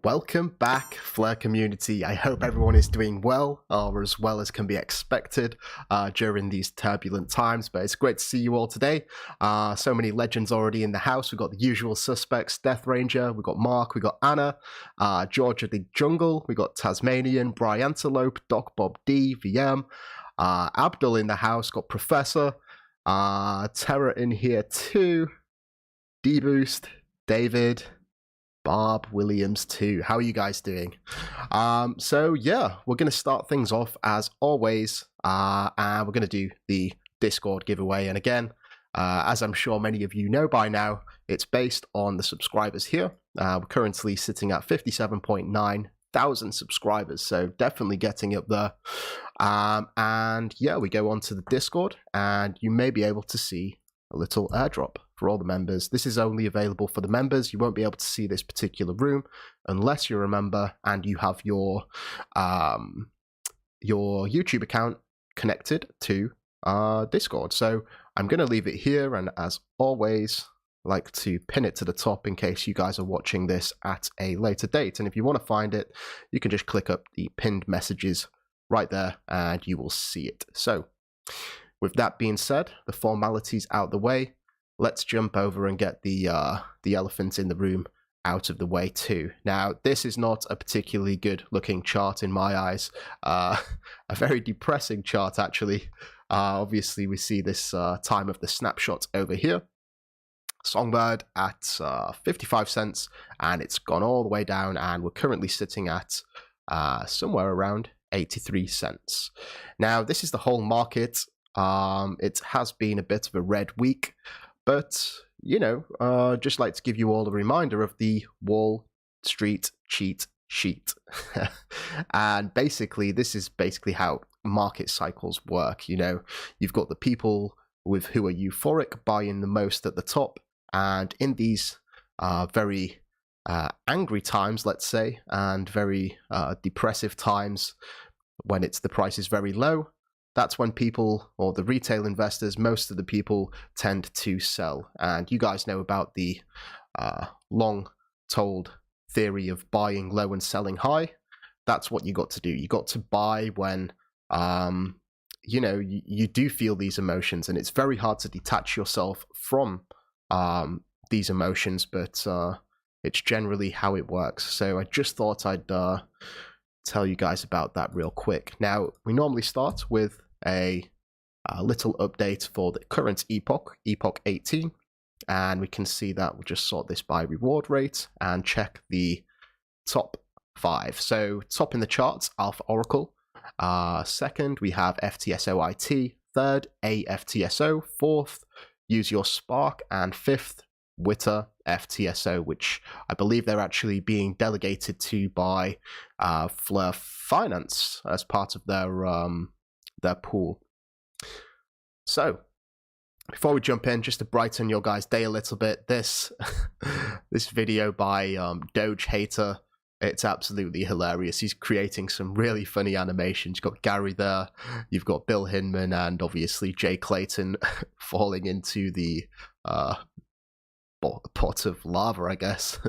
Welcome back, Flair community. I hope everyone is doing well, or as well as can be expected during these turbulent times, but it's great to see you all today. So many legends already in the house. We've got the usual suspects, Death Ranger, we've got Mark, we've got Anna, Georgia the Jungle, we've got Tasmanian, Bryantelope, Doc Bob D, VM, Abdul in the house, got Professor, Terra in here too, D-Boost, David, Barb Williams too. How are you guys doing? So yeah, we're going to start things off as always, and we're going to do the Discord giveaway. And again, as I'm sure many of you know by now, it's based on the subscribers here. We're currently sitting at 57.9 thousand subscribers, so definitely getting up there. And yeah, we go on to the Discord, and you may be able to see a little airdrop for all the members. This is only available for the members. You won't be able to see this particular room unless you're a member and you have your YouTube account connected to Discord. So I'm going to leave it here, and as always, like to pin it to the top in case you guys are watching this at a later date. And if you want to find it, you can just click up the pinned messages right there and you will see it. So with that being said, the formalities out the way, let's jump over and get the elephant in the room out of the way too. Now, this is not a particularly good looking chart in my eyes. A very depressing chart, actually. Obviously, we see this time of the snapshot over here. Songbird at 55 cents, and it's gone all the way down, and we're currently sitting at somewhere around 83 cents. Now, this is the whole market. It has been a bit of a red week, but, you know, just like to give you all a reminder of the Wall Street cheat sheet. And basically, this is basically how market cycles work. You know, you've got the people who are euphoric buying the most at the top, and in these very angry times, let's say, and very depressive times when the price is very low, that's when people, or the retail investors, most of the people tend to sell. And you guys know about the long-told theory of buying low and selling high. That's what you got to do. You got to buy when, you know, you do feel these emotions, and it's very hard to detach yourself from these emotions, but it's generally how it works. So I just thought I'd tell you guys about that real quick. Now, we normally start with a little update for the current Epoch 18, and we can see that we'll just sort this by reward rate and check the top 5. So top in the charts, Alpha Oracle. Second, we have FTSOIT. Third, AFTSO. Fourth, Use Your Spark. And fifth, Witter FTSO, which I believe they're actually being delegated to by Flair Finance as part of their pool. So before we jump in, just to brighten your guys' day a little bit, this this video by Doge Hater, it's absolutely hilarious. He's creating some really funny animations. You've got Gary there, you've got Bill Hinman, and obviously Jay Clayton falling into the pot of lava, I guess.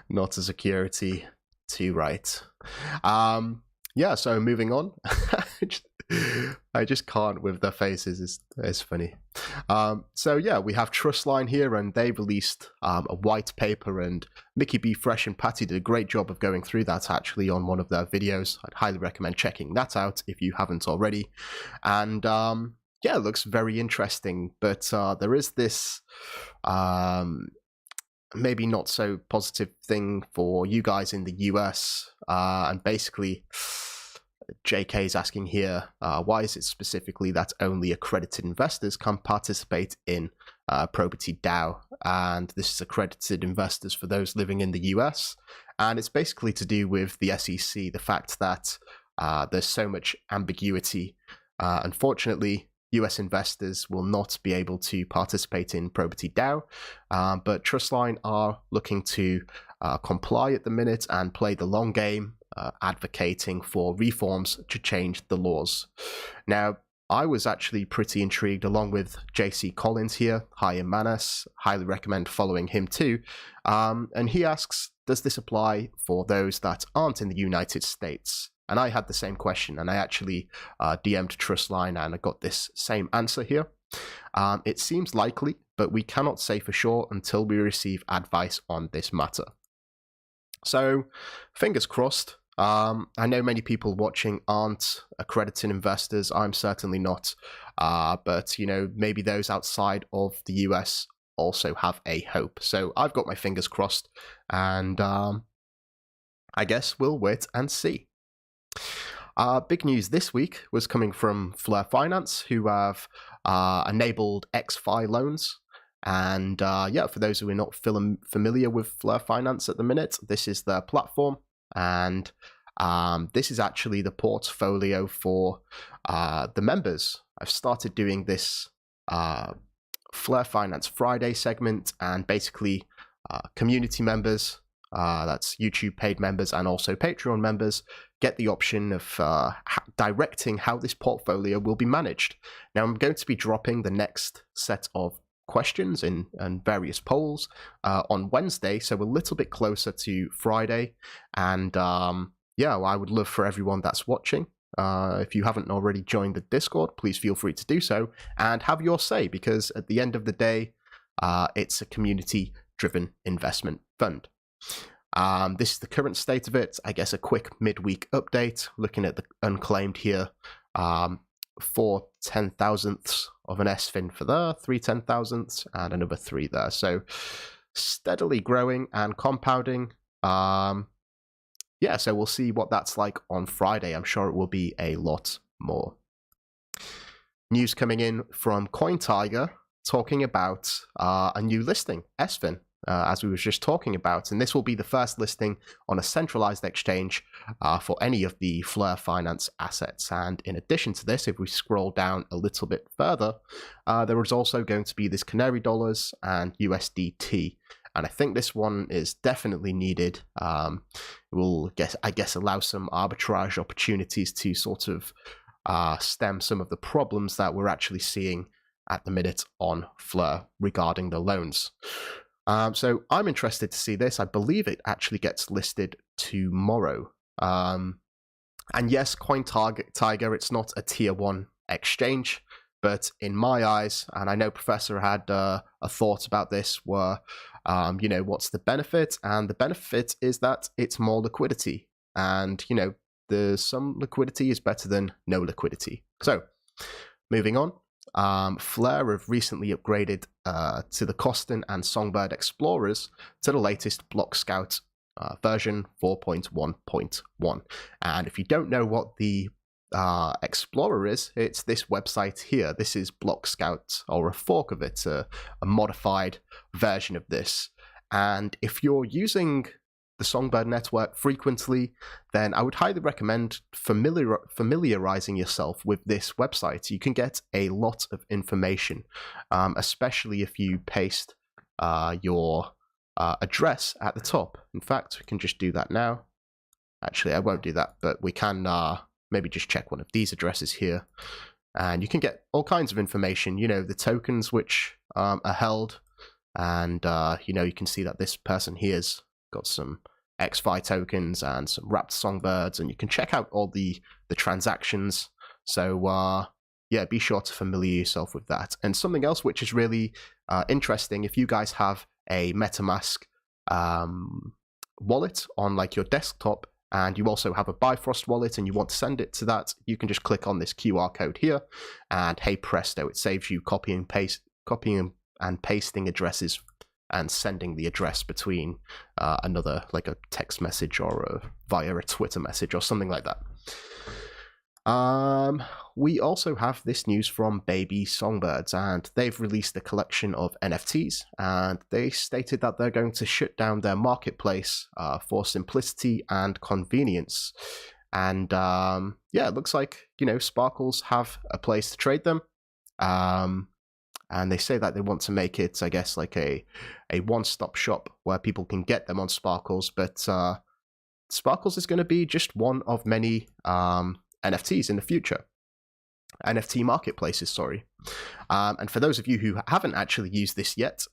Not a security, too right. Yeah, so moving on. I just can't with their faces. It's funny. So yeah, we have Trustline here, and they released a white paper, and Mickey B. Fresh and Patty did a great job of going through that actually on one of their videos. I'd highly recommend checking that out if you haven't already. And yeah, it looks very interesting, but there is this maybe not so positive thing for you guys in the US, and basically JK is asking here, why is it specifically that only accredited investors can participate in Probity DAO? And this is accredited investors for those living in the US, and it's basically to do with the SEC, the fact that there's so much ambiguity. Unfortunately, US investors will not be able to participate in Probity DAO, but Trustline are looking to comply at the minute and play the long game, advocating for reforms to change the laws. Now, I was actually pretty intrigued, along with JC Collins here, Hi in Manas, highly recommend following him too, and he asks, does this apply for those that aren't in the United States? And I had the same question, and I actually DM'd Trustline, and I got this same answer here. It seems likely, but we cannot say for sure until we receive advice on this matter. So, fingers crossed. I know many people watching aren't accredited investors. I'm certainly not. But, maybe those outside of the US also have a hope. So I've got my fingers crossed, and I guess we'll wait and see. Big news this week was coming from Flair Finance, who have enabled XFi loans. And for those who are not familiar with Flair Finance at the minute, this is their platform. And this is actually the portfolio for the members. I've started doing this Flair Finance Friday segment, and basically community members, that's YouTube paid members and also Patreon members, get the option of directing how this portfolio will be managed. Now, I'm going to be dropping the next set of questions and various polls on Wednesday, so a little bit closer to Friday. And I would love for everyone that's watching, if you haven't already joined the Discord, please feel free to do so and have your say, because at the end of the day, it's a community-driven investment fund. This is the current state of it. I guess a quick midweek update, looking at the unclaimed here. 4 10,000ths of an SFIN for there, 3 10,000ths, and another 3 there. So steadily growing and compounding. So we'll see what that's like on Friday. I'm sure it will be a lot more. News coming in from CoinTiger talking about a new listing, SFIN, as we were just talking about. And this will be the first listing on a centralized exchange for any of the Flair Finance assets. And in addition to this, if we scroll down a little bit further, there is also going to be this Canary dollars and USDT. And I think this one is definitely needed. It will, I guess, allow some arbitrage opportunities to sort of stem some of the problems that we're actually seeing at the minute on Flair regarding the loans. So I'm interested to see this. I believe it actually gets listed tomorrow. And yes, CoinTiger, it's not a tier 1 exchange, but in my eyes, and I know Professor had a thought about this, were what's the benefit? And the benefit is that it's more liquidity. And, some liquidity is better than no liquidity. So, moving on. Flair have recently upgraded to the Costin and Songbird Explorers to the latest Block Scout version 4.1.1. And if you don't know what the Explorer is, it's this website here. This is Block Scout, or a fork of it, a modified version of this. And if you're using the Songbird network frequently, then I would highly recommend familiarizing yourself with this website. You can get a lot of information, especially if you paste your address at the top. In fact, we can just do that now. Actually, I won't do that, but we can maybe just check one of these addresses here. And you can get all kinds of information, the tokens which are held. And, you can see that this person here's got some XFi tokens and some wrapped songbirds, and you can check out all the transactions. So, be sure to familiar yourself with that. And something else which is really interesting, if you guys have a MetaMask wallet on like your desktop, and you also have a Bifrost wallet and you want to send it to that, you can just click on this QR code here, and hey presto, it saves you copying and pasting addresses and sending the address between another, like a text message or via a Twitter message or something like that. We also have this news from Baby Songbirds, and they've released a collection of NFTs, and they stated that they're going to shut down their marketplace for simplicity and convenience. And it looks like, Sparkles have a place to trade them. And they say that they want to make it, I guess, like a one-stop shop where people can get them on Sparkles. But Sparkles is going to be just one of many NFTs in the future. NFT marketplaces, sorry. And for those of you who haven't actually used this yet,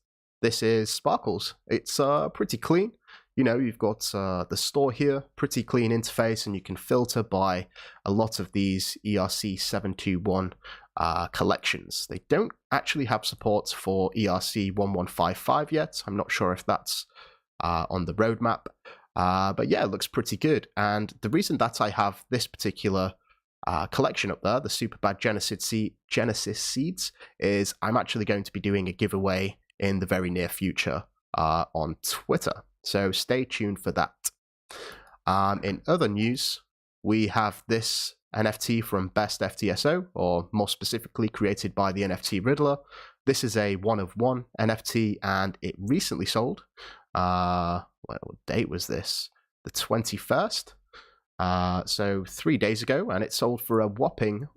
this is Sparkles. It's pretty clean. you know, you've got the store here, pretty clean interface, and you can filter by a lot of these ERC 721 collections. They don't actually have support for ERC 1155 yet. I'm not sure if that's on the roadmap. But yeah, it looks pretty good. And the reason that I have this particular collection up there, the Superbad Genesis Seeds, is I'm actually going to be doing a giveaway in the very near future on Twitter. So stay tuned for that. In other news, we have this NFT from Best FTSO, or more specifically created by the NFT Riddler. This is a one-of-one NFT, and it recently sold. What date was this? The 21st. So 3 days ago, and it sold for a whopping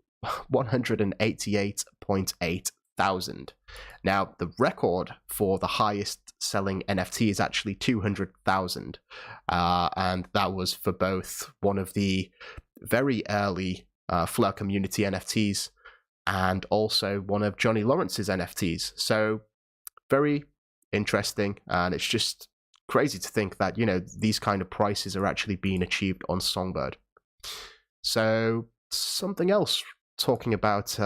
188.8 thousand. Now, the record for the highest selling NFT is actually 200,000, and that was for both one of the very early Flair community NFTs and also one of Johnny Lawrence's NFTs. So very interesting, and it's just crazy to think that, you know, these kind of prices are actually being achieved on Songbird. So something else talking about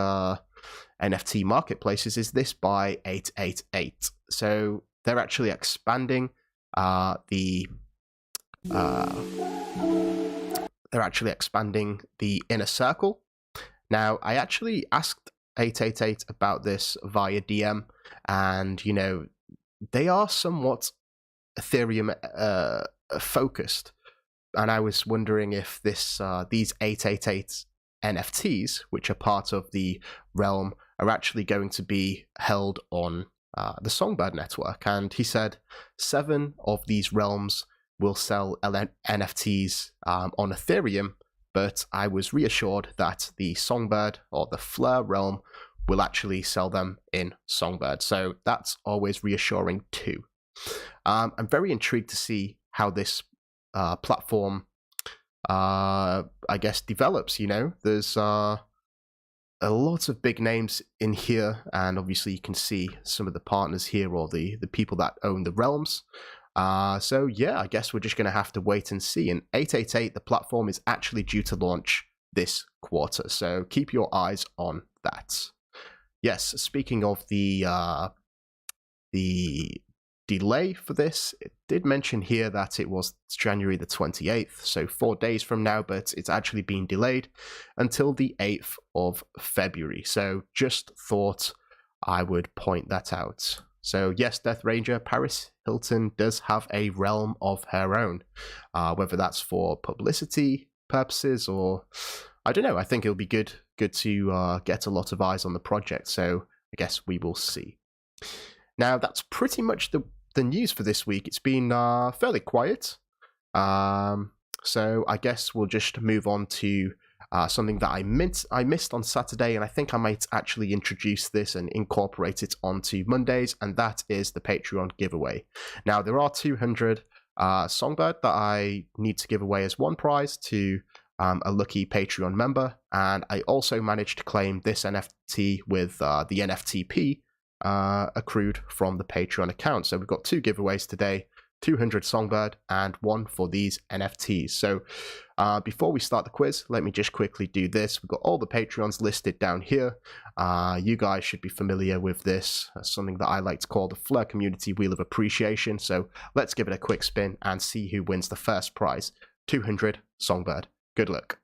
NFT marketplaces is this by 888. So they're actually expanding the inner circle. Now, I actually asked 888 about this via DM, and you know, they are somewhat Ethereum focused, and I was wondering if these 888 NFTs, which are part of the realm, are actually going to be held on the Songbird network. And he said 7 of these realms will sell NFTs on Ethereum, but I was reassured that the Songbird or the Flair realm will actually sell them in Songbird. So that's always reassuring too. I'm very intrigued to see how this platform I guess develops. You know, there's a lot of big names in here, and obviously you can see some of the partners here, or the people that own the realms. So yeah, I guess we're just going to have to wait and see. And 888, the platform, is actually due to launch this quarter, so keep your eyes on that. Yes, speaking of the delay for this, it did mention here that it was January the 28th, so 4 days from now, but it's actually been delayed until the 8th of February. So just thought I would point that out. So yes, Death Ranger, Paris Hilton does have a realm of her own, whether that's for publicity purposes or I don't know. I think it'll be good to get a lot of eyes on the project, so I guess we will see. Now, that's pretty much the news for this week. It's been fairly quiet, so I guess we'll just move on to something that I missed on Saturday, and I think I might actually introduce this and incorporate it onto Mondays, and that is the Patreon giveaway. Now, there are 200 Songbird that I need to give away as one prize to a lucky Patreon member, and I also managed to claim this NFT with the NFTP accrued from the Patreon account. So we've got 2 giveaways today, 200 Songbird and 1 for these NFTs. So before we start the quiz, let me just quickly do this. We've got all the Patreons listed down here. You guys should be familiar with this, something that I like to call the Flair Community Wheel of Appreciation. So let's give it a quick spin and see who wins the first prize, 200 Songbird. Good luck.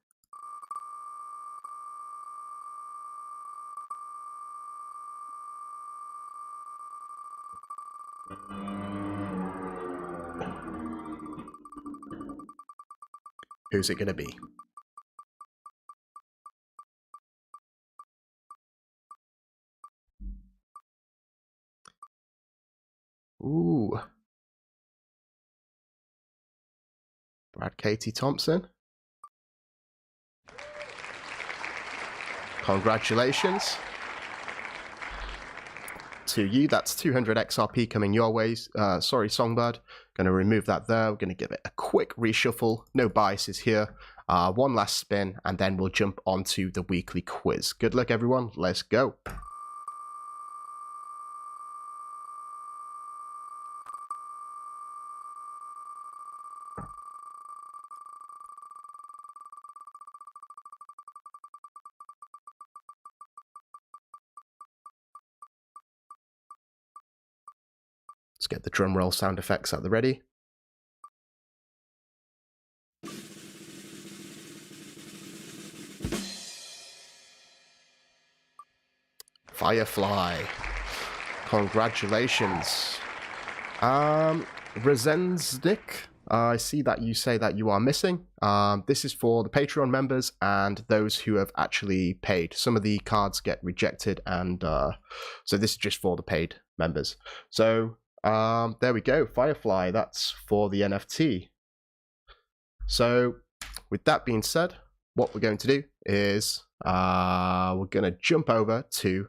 Who's it going to be? Ooh. Brad Katie Thompson. Congratulations to you. That's 200 XRP coming your way. Sorry, Songbird. Going to remove that there. We're going to give it a quick reshuffle. No biases here. One last spin, and then we'll jump onto the weekly quiz. Good luck, everyone. Let's go. get the drum roll sound effects at the ready. Firefly. Congratulations. Rezenznik, I see that you say that you are missing. This is for the Patreon members and those who have actually paid. Some of the cards get rejected, and so this is just for the paid members. So there we go, Firefly, that's for the NFT. So with that being said, what we're going to do is we're going to jump over to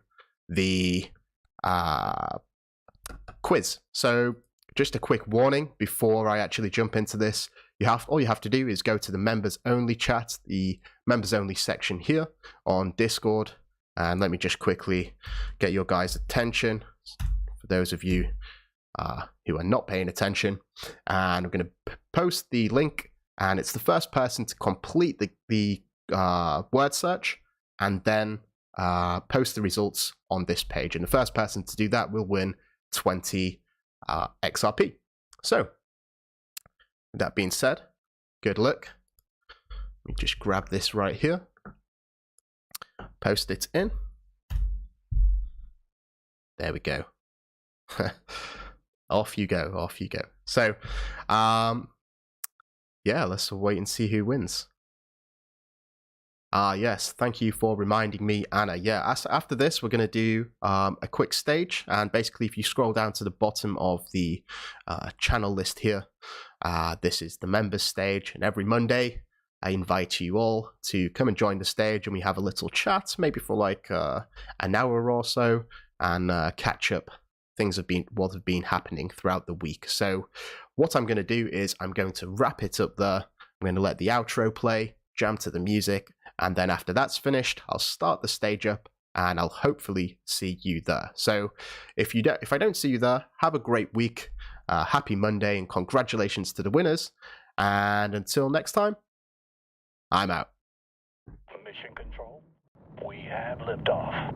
the quiz. So just a quick warning before I actually jump into this. All you have to do is go to the members only chat, the members only section here on Discord, and let me just quickly get your guys' attention for those of you who are not paying attention. And I'm going to post the link, and it's the first person to complete the word search and then post the results on this page. And the first person to do that will win 20 XRP. So, with that being said, good luck. Let me just grab this right here, post it in. There we go. Off you go, off you go. So, yeah, let's wait and see who wins. Yes, thank you for reminding me, Anna. Yeah, after this, we're going to do a quick stage. And basically, if you scroll down to the bottom of the channel list here, this is the members stage. And every Monday, I invite you all to come and join the stage. And we have a little chat, maybe for like an hour or so, and catch up what have been happening throughout the week. So what I'm going to do is I'm going to wrap it up there. I'm going to let the outro play, jam to the music, and then after that's finished, I'll start the stage up, and I'll hopefully see you there. So if I don't see you there, have a great week, happy Monday, and congratulations to the winners. And until next time, I'm out. Mission Control, we have liftoff.